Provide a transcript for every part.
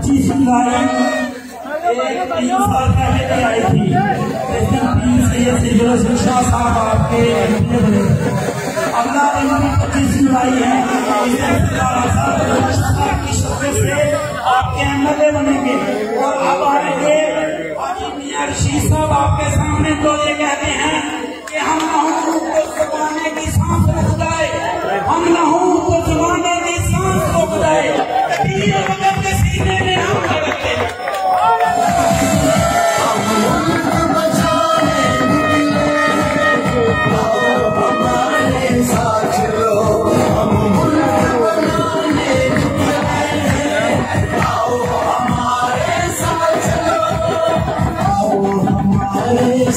25 जुलाई एक 3 साल पहले आई थी। इस दिन पीर सैयद सिद्दीक़ शाह साहब आपके एमपी बने। अगला दिन 25 जुलाई है, इस दिन की शक्ल से आपके एमएलए बनेंगे और अब आएंगे हाजी मियां रशीद साहब आपके सामने। तो ये कहते हैं कि हम न हूं तो जमाने की सांस रुक जाए, हम न हूं तो जमाने की सांस रुक जाए, पीर वक्त के सीने में हम लगते।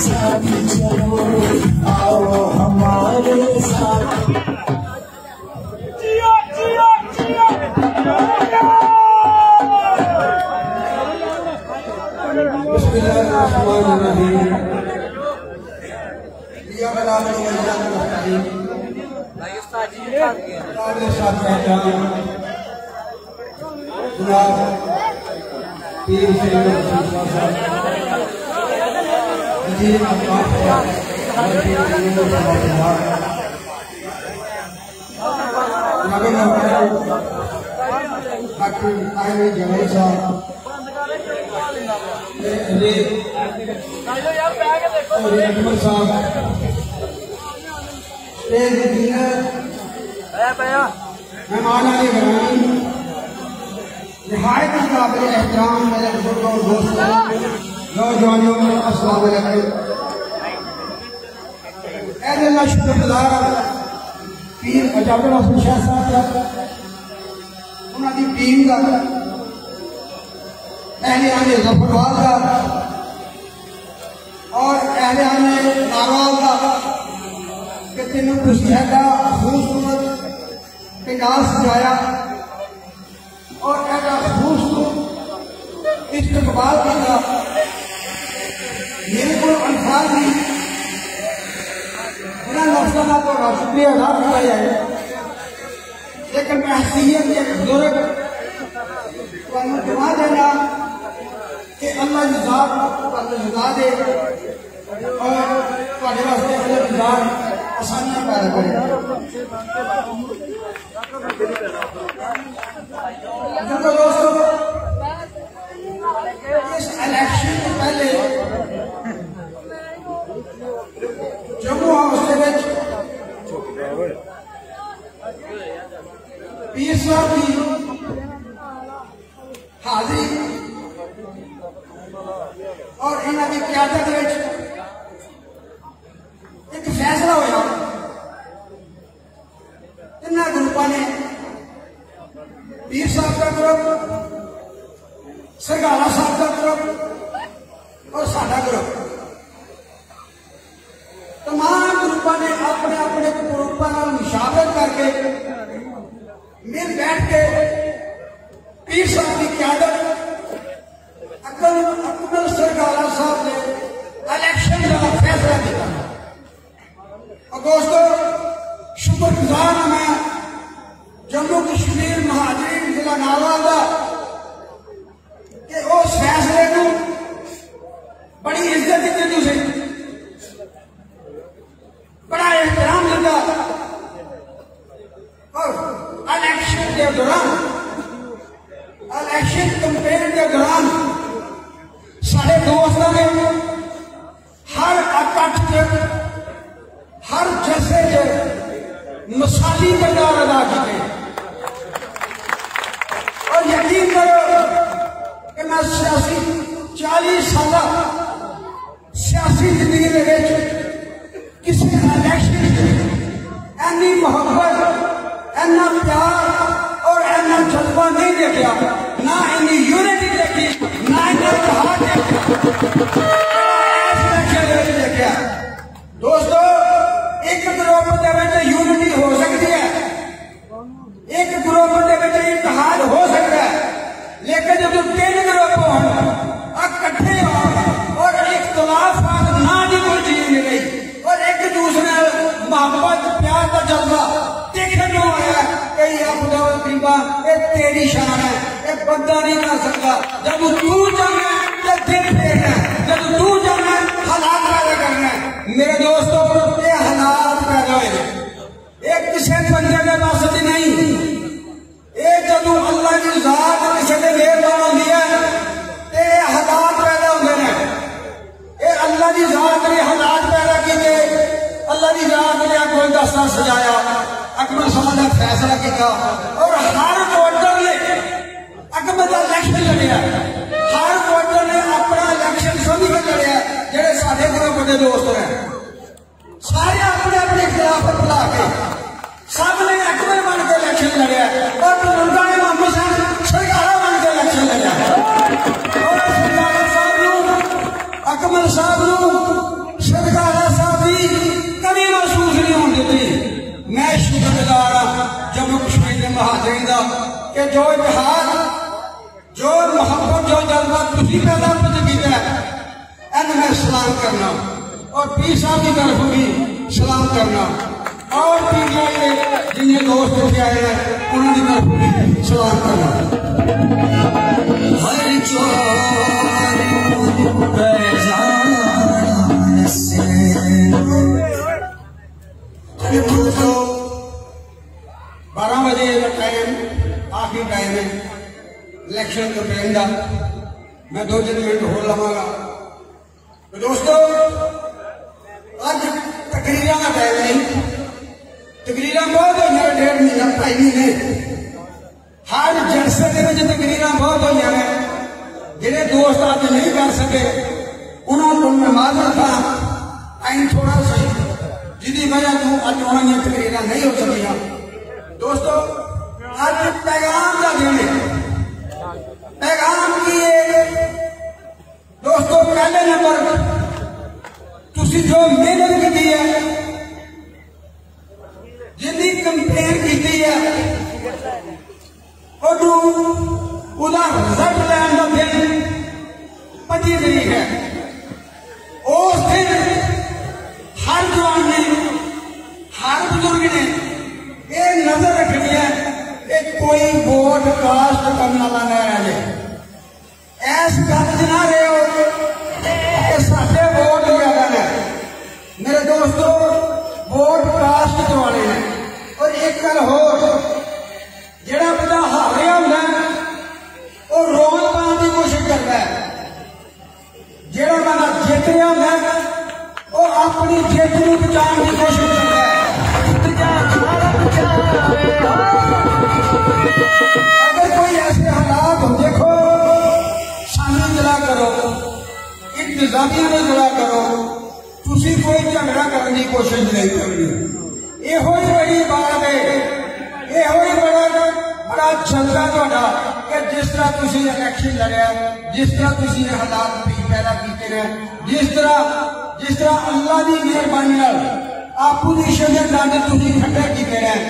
साथ चलो, आओ हमारे साथ। जिया जिया जिया बिस्मिल्लाहिर्रहमानिर्रहीम। या बलागत वल्लाह मुस्तकीम। काबिल साथ पहचान जनाब पीर सैयद रशीद साहब जी मेहमान निहायत काबिल एहतराम मेरे बुजुर्गों और दोस्तों नौजवानों अस्सलाम वालेकुम। अल्लाह शुक्रगुजार पीर अजाबुल हसन शाह साहब उन्होंने टीम का अहले आने जफरवाल का और अहले आने नारवाल का कि तीनों खुशियादा खूबसूरत पिंडाल सजाया और ऐसा खूबसूरत इस्तकबाल किया। मेरे को अल्फाज नहीं लफ्जों का तो शुक्रिया अदा किया जाए, लेकिन मैं हसीयत एक बुजुर्ग दुआ देना कि अल्लाह जज़ा दे और तुम्हारे वास्ते अल्लाह जज़ा आसानियां पैदा करे। तो दोस्तों इस इलेक्शन से पहले जम्मू हाउस पीर साहब की हाजिरी और इन्हों की क्यादत एक फैसला होया। इन्होंने ग्रुपों ने पीर साहब का ग्रुप, सरगाला साहब का ग्रुप और साडा ग्रुप, तमाम ग्रुपों ने अपने अपने ग्रुपों मुशावरत करके मिल बैठ के पीर साहब की क्यादत अकमल सरगाला साहब ने इलेक्शन का फैसला किया। और दोस्तों शुक्रगुजार हूं मैं जम्मू कश्मीर महाजरीन जिला नारवाल का कि उस फैसले को बड़ी इज्जत दी तुझे, बड़ा एहतराम लगा। और इलेक्शन के दौरान, इलेक्शन कैंपेन के दौरान सारे दोस्तों ने हर इकट्ठ हर जैसे मिसाली किरदार अदा किए। और यकीन करो कि मैं सियासी 40 साल सियासी जिंदगी में किसी इलेक्शन ऐनी मोहब्बत, ऐना प्यार और ऐना जज्बा नहीं देखा, ना इन्नी यूनिटी देखी, ना इन्ना इत्तेहाद देखा। दोस्तों एक ग्रुप के यूनिटी हो सकती है, एक ग्रुप के इत्तेहाद हो सकता है, लेकिन जब 3 ग्रुप हो इकट्ठे हो और इख्तलाफ ना जी कोई चीज मिल गई और एक दूसरे मोहब्बत प्यार का जज्बा देखने को आया कई गरीबा तेरी शान है, पर्दा नहीं कर सकता। जब तू जाना तो दिन फेरना, जब तू जाना हालात पैदा करना। मेरे दोस्तों ये हालात पैदा हुए एक किसी बंदे के पास नहीं, ये जदों अल्लाह की जात किसी के मेहरबान होती है तो हालात पैदा होते हैं। ये अल्लाह की जात ने हालात पैदा किए, अल्लाह की जात ने कोई दस्ता सजाया, अकबर साहब ने फैसला किया और हर वोटर ने अकबर का इलेक्शन लड़िया। हर वोटर ने अपना इलेक्शन समझ के लड़िया। जेडे साडे ग्रुप के दोस्त हैं सारे अपने अपने खिलाफ बुला के सब ने अकबर बन के इलेक्शन लड़िया और बुजुर्गों ने मोहम्मद साहब सरकारा बन के इलेक्शन लड़िया। और सरकारा साहब अकबर साहब सरकारा साहब की कभी महसूस नहीं होने देती। मैं शुक्रगुजार हाँ जम्मू कश्मीर के महाजरीन का कि जो इतिहास जो मोहब्बत जो जज्बा तुझी पैदा किया है मैं सलाम करना और पीर साहब की तरफ भी सलाम करना और जिन्हें दोस्त लेके आए हैं उन्होंने तरफ भी सलाम करना। हर चोर 12 बजे का टाइम आखिरी टाइम है इलेक्शन कैंपेन का। मैं 2-3 मिनट हो लवांगा। तो दोस्तों अज तकरीर का टाइम नहीं, तकरीर बहुत हुई 1.5 महीना 2.5 महीने हर जलसे के तकरीर बहुत हुई हैं। जिन्हें दोस्त अज नहीं कर सके उन्होंने मैं माजरत था आई थोड़ा सी जिसकी वजह तो अज उन्होंने तकरीर नहीं हो सकिया। दोस्तों अज पैगाम का दिन है। पैगाम की दोस्तों पहले नंबर तुसी जो मेहनत की है जिंदी कंपेन की है उदा रिजल्ट लैन का दिन 25 तरीक है। उस दिन हर जवान ने हर बुजुर्ग ने यह नजर रखनी है कि कोई वोट कास्ट करने वाला न रह जाए। ऐस गल ना रहे हो साढ़े वोट ज्यादा ने। मेरे दोस्तों वोट कास्ट करवाने हैं। और एक गल हो जड़ा बंदा हारिया होंगे वो रोन पाने की कोशिश करता है, जड़ा बंदा जित रहा होंगे वो अपनी जित को बचाने की कोशिश करता है। अगर कोई ऐसे हालात हो देखो सानू जला करो इंतजामिया ने जला करो तुसी कोई झगड़ा करने की कोशिश नहीं करनी। यो ही बड़ी बात है, यो ही बड़ा चलता थोड़ा कि जिस तरह तुसी इलेक्शन लड़िया, जिस तरह तुसी हालात पैदा किए हैं, जिस तरह अल्लाह की मेहरबानी आपूर्ति के दंड तुसी खड्डे किए हैं।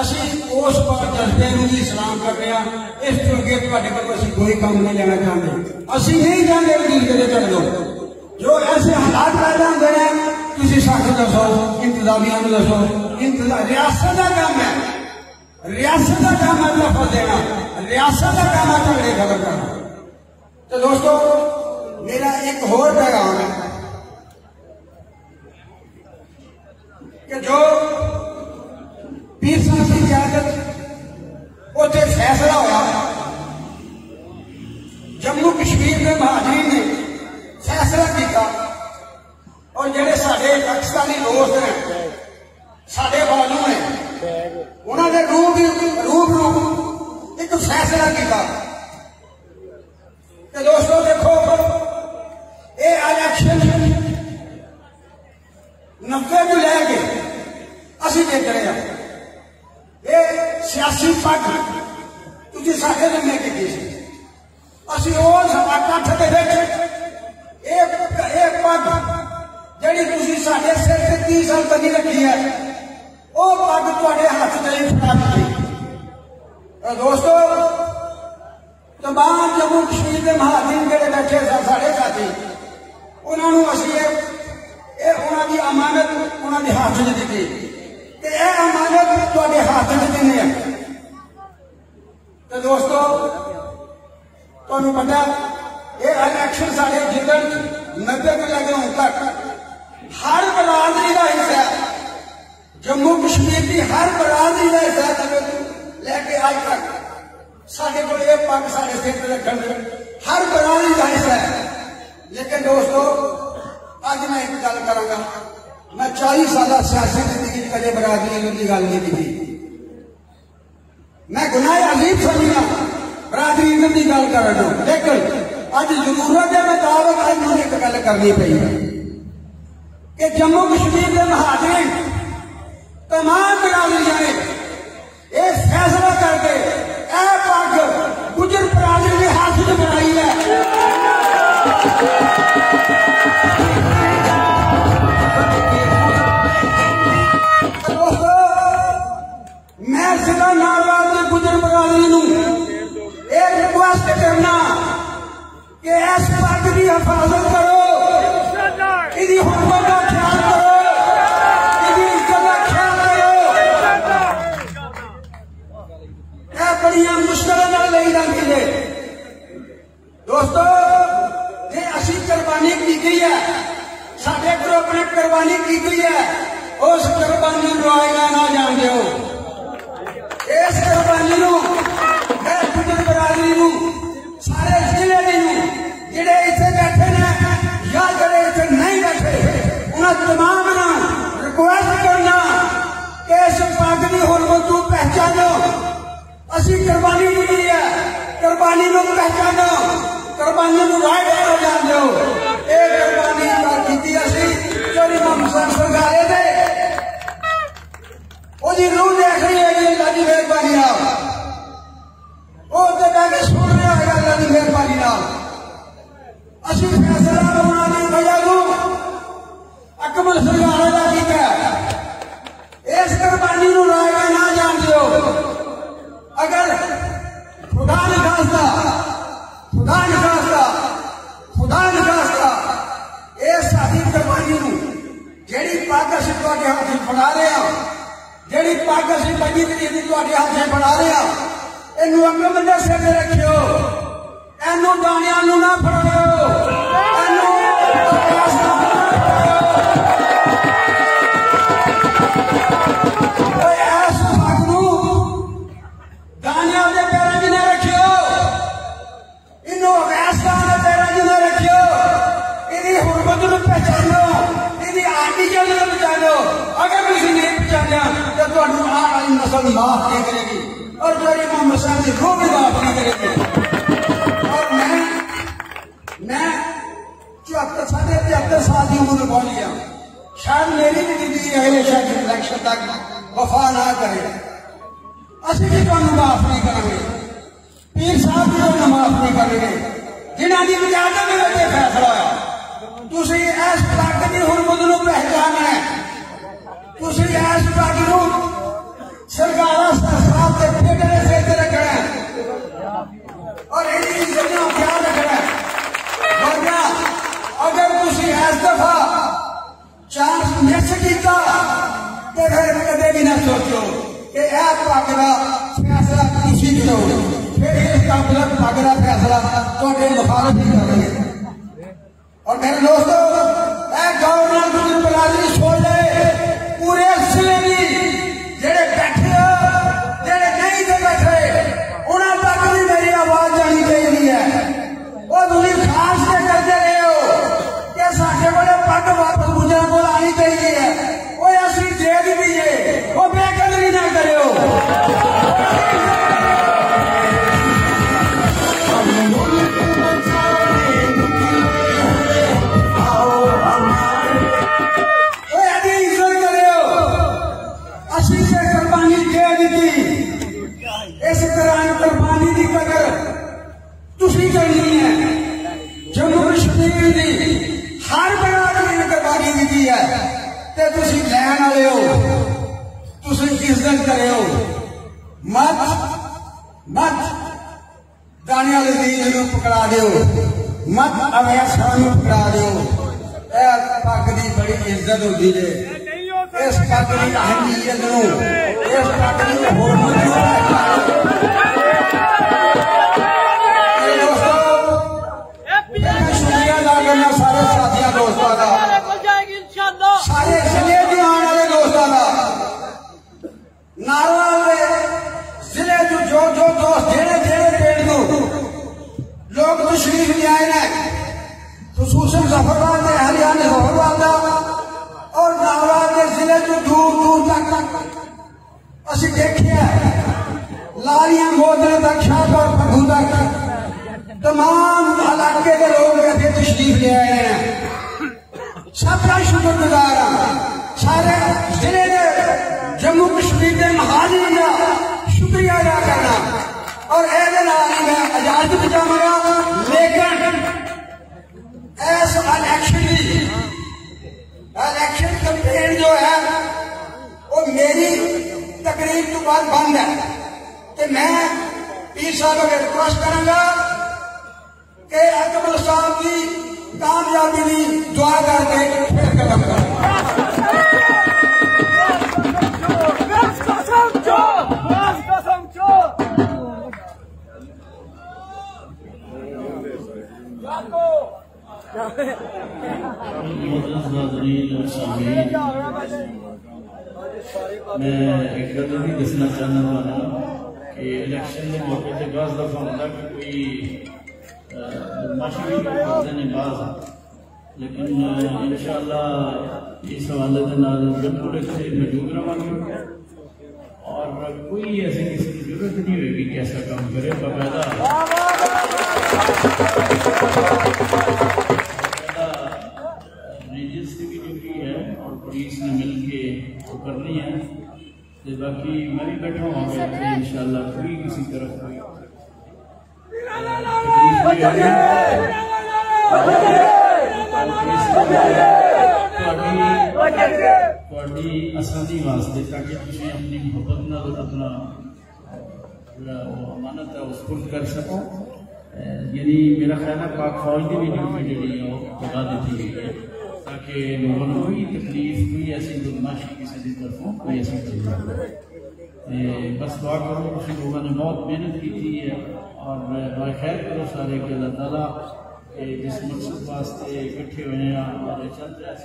असी उस पर जज्बे भी सलाम करते हैं। इस तो अगे तुम कोई काम नहीं लेना चाहते। असी नहीं चाहते दूसरे चढ़ दो। जो ऐसे हालात पैदा होते हैं तुम सच दसो, इंतजामिया दसो। रियासत का काम है, रियासत का काम है दफा देना, रियासत का काम है झगड़े खत्म करना। तो दोस्तों मेरा एक होर पैगाम है कि जो पीर साहब की इजाजत उसे फैसला होया जम्मू कश्मीर के महाजरीन ने फैसला किया और जेडे साडे पाकिस्तानी दोस्त हैं साडे बाजू ने उन्होंने रूबरू एक फैसला किया कि दोस्तों देखो ये इलेक्शन 90 को लैके असी देख रहे हैं। ये सियासी पग तुझे साढ़े ने की असी इकट्ठ के पग जी तुम साढ़े सिर से 30 साल बनी रखी है वो पग थोड़े हाथ से फड़ा दी। दोस्तों तमाम जम्मू कश्मीर के महाजरीन जो बैठे साढ़े साथी उन्होंने असी उन्होंने अमानत उन्होंने हाथ च दी कि यह अमानत थोड़े हाथ च देने। तो दोस्तों लेकिन दोस्तों अज मैं एक गल करांगा, मैं 40 साल सियासी जिंदगी कदे बरादरी की गल नहीं की। मैं गुनाह अजीब समझना बरादरी की गल करना, लेकिन अज जरूरत है मुताबिक अज एक गल करनी पई कि जम्मू कश्मीर के महाजरीन तमाम बरादरियां ने यह फैसला करके यह पग गुजर बरादरी के हाथ में बनाई है। मैं जिला नारवाल के गुजर बरादरी नूं एक रिक्वेस्ट करना कि इस पग की हिफाजत करो, इसकी हुर्मत का ख्याल करो, इसकी इज्जत का ख्याल करो। यह बड़ी मुश्किल नहीं जाती है दोस्तों। जे असी कुर्बानी की गई है, साडे ग्रुप ने कुर्बानी की गई है, उस कुर्बानी को आएगा ना जान दो। इस कुर्बानी गुजर बरादरी सारे जिले जेडे इतने बैठे ने या जेडे इतने नहीं बैठे, उन्हें तमाम रिक्वेस्ट करना कि इस पग की हुर्मत को पहचानो। असी कुर्बानी दी है, कुर्बानी को पहचानो, कुर्बानी को राइट हो जान दो। ये कुर्बानी की असी चोरी मोहम्मद सरकारे दे रूह देख रही है अल्लाह की मेहरबानी बहके सुन रहा है अल्लाह की मेहरबानी। असी फैसला होना की वजह को अकमल सरकार का किया। इस कुर्बानी को रायगा ना जान दो। अगर खुदा ने खास्ता इस साडी कुर्बानी जेड़ी पग असी तुहाडे हाथ में फड़ा रहे हैं, जेड़ी पग असी 25 तरीक की तुहाडे हाथ में फड़ा रहे हैं, इनू अकल दे सिर ते रखियो, इनू दाणियां नू ना फड़ाओ, इनू इस पग नू दाणियां दे पैरां च ना रखियो, इनू अवैसतां दे पैरां च ना रखियो। इहदी हुर्मत नू पहचानो, इहदी आर्टिकल नू पहचानो। अगर तुसीं नहीं पहचानिया तो तुहानू आने वाली नस्ल माफ नहीं करेगी और जोड़ी मोहम्मद साहब की रूह भी माफ नहीं करेगी। और मैं 74 साल की उम्र पहुंच गया। शायद मेरी भी जिंदगी है शायद इलेक्शन तक वफा ना करे, असं भी तुहानू माफ नहीं करेंगे, पीर साहब भी तुहानू माफ नहीं करेंगे जिन्हों की इजाजत में फैसला होया। तुसीं इस पग की हुर्मत नू पहचानना है, तुसीं इस पग नू सरकार साहब के बेटे ने सिर ते रखना है और इनकी इज्जत का ख्याल रखना है। वरना अगर तुसीं इस दफा चांस मिस किया तो फिर कदे भी ना सोचो कि यह पग का फैसला तुसीं करो, फिर इस पग का फैसला तुहाडे मुखालिफ ही करेंगे। और मेरे दोस्तों, गवर्नर गुजर बरादरी छोड़ ले पूरे जिले की जेडे बैठे हो, जेडे नहीं थे बैठे, उन्हें तक भी मेरी आवाज जानी चाहिए है। वो तुम खास से करते रहे हो कि साढ़े बड़े पग वापस गुजर को आनी चाहिए है, वो असली दे दीजिए, वो बेकदरी ना करो। इस तरह कुर्बानी की कदर तुसीं करनी है। जम्मू कश्मीर की हर बरादरी ने कुर्बानी दी है ते तुसीं लैण वाले हो, तुसीं इज्जत करे हो। मत दाने वाले दीन नूं पकड़ा दिओ, मत अवैसां नूं पकड़ा दिओ। इस पग की बड़ी इज्जत होती है, इस पग की अहमियत नूं, इस पग की हुर्मत नूं शुक्रिया अदा करना सारे साथियों दोस्तों का, सारे जिले के आने वाले दोस्तों का। नारवाल जिले जो दोस्त जेड़े पिंड लोग तशरीफ ले आए ने, खसूस मुजफ्फराबाद के हरियाणा जफरबाद और नागौर के जिले तो दूर दूर तक असं देखिए लारियां गोदरे तक शाहपुर पग्गू तक तमाम इलाके के लोग इतने तशरीफ ले आए हैं। सबका शुक्रगुजार सारे जिले के जम्मू कश्मीर के महाजन का शुक्रिया अदा करना और मैं इजाजत चाहूंगा। लेकिन इस इलेक्शन कैंपेन जो है वो मेरी तकरीर तो बाद बंद है कि मैं पीर साहब को रिक्वेस्ट करूंगा कि अकबर साहब की कामयाबी की दुआ करके फिर कदम करें। मैं एक गल भी दसना चाहना वाला कि इलेक्शन के मौके पर बस दफा होता कि कोई बदमाशी भी करते हैं बाज, लेकिन इंशाअल्लाह इस हवाले के नाल बिल्कुल इतने मौजूद रहेंगे और कोई ऐसी किसी की जरूरत नहीं होगी कि ऐसा काम करे। बाकायदा रिलीजियस की भी ड्यूटी है और पुलिस ने मिल के वो करनी है। तो बाकी मैं भी बैठा हुआ इंशाअल्लाह कोई किसी तरफ कोई आसानी वास्ते ताकि तुम अपनी मोहब्बत नाल अपना अमानत है उस पुर कर सको। यानी मेरा ख्याल है पाक फौज की भी ड्यूटी जी बता दी गई है ताकि लोगों को कोई तकलीफ कोई ऐसी बदमाशी किसी की तरफों कोई ऐसी तकलीफ बस दुआ करो। कुछ लोगों ने बहुत मेहनत की थी है और खैर करो सारे कि अल्लाह ताला जिस मकसद वास्ते इकट्ठे हुए हैं और चल रहा है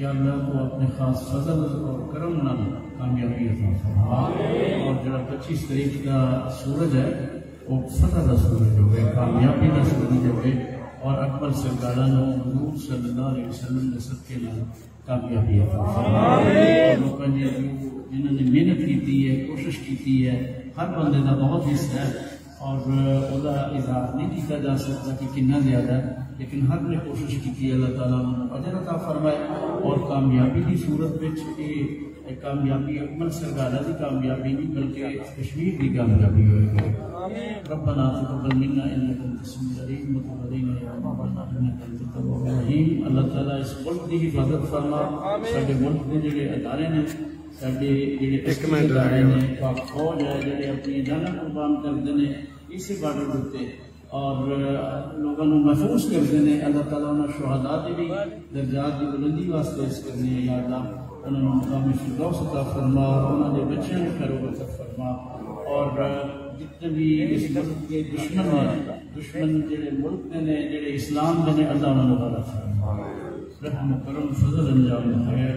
या अल्लाह को अपने खास फजल और करम नाल कामयाबी अता फरमा और जरा 25 तारीख का सूरज है वो फतह का सूरज हो गए कामयाबी का सूरज हो गए और अकबर सरकार हजूर सल्लल्लाहु अलैहि वसल्लम ने सबके नाल कामयाबी अता फरमा और लोगों ने जिन्होंने मेहनत की है कोशिश की है हर बंदे का बहुत हिस्सा है और उसका इजहार नहीं किया जा सकता कि कितना ज्यादा है, लेकिन हर ने कोशिश की अल्लाह ताला उन्होंने अजर अता फरमाए और कामयाबी की सूरत में कामयाबी अकमल सरकारा की कामयाबी नहीं बल्कि कश्मीर की कामयाबी होगी। रब्बना तक़ब्बल मिन्ना इन्नका अंतस समीउल अलीम व तब अलैना या मौलाना इन्नका अंतत तव्वाबुर रहीम। अल्लाह ताला इस मुल्क की हिफाजत फरमा, साडे मुल्क के जिहड़े अदारे ने साडे जिहड़े इदारे ने पाक फौज है जिहड़े अपनी जान कुर्बान करते हैं इसी बॉर्डर उत्ते और लोगों को महफूज करते हैं। अल्लाह ताला उन्होंने शुहदा की भी दर्जात की बुलंदी वास्ते इस करने या अल्लाह उन्होंने मुकाम फिरदौस अता फरमा और उन्होंने बच्चों को खैर फरमा और जितने भी इस मुल्क के दुश्मन हैं दुश्मन जिहड़े मुल्क ने जिहड़े इस्लाम ने अल्लाह उन्होंने रहम करम फजल अंजाम है।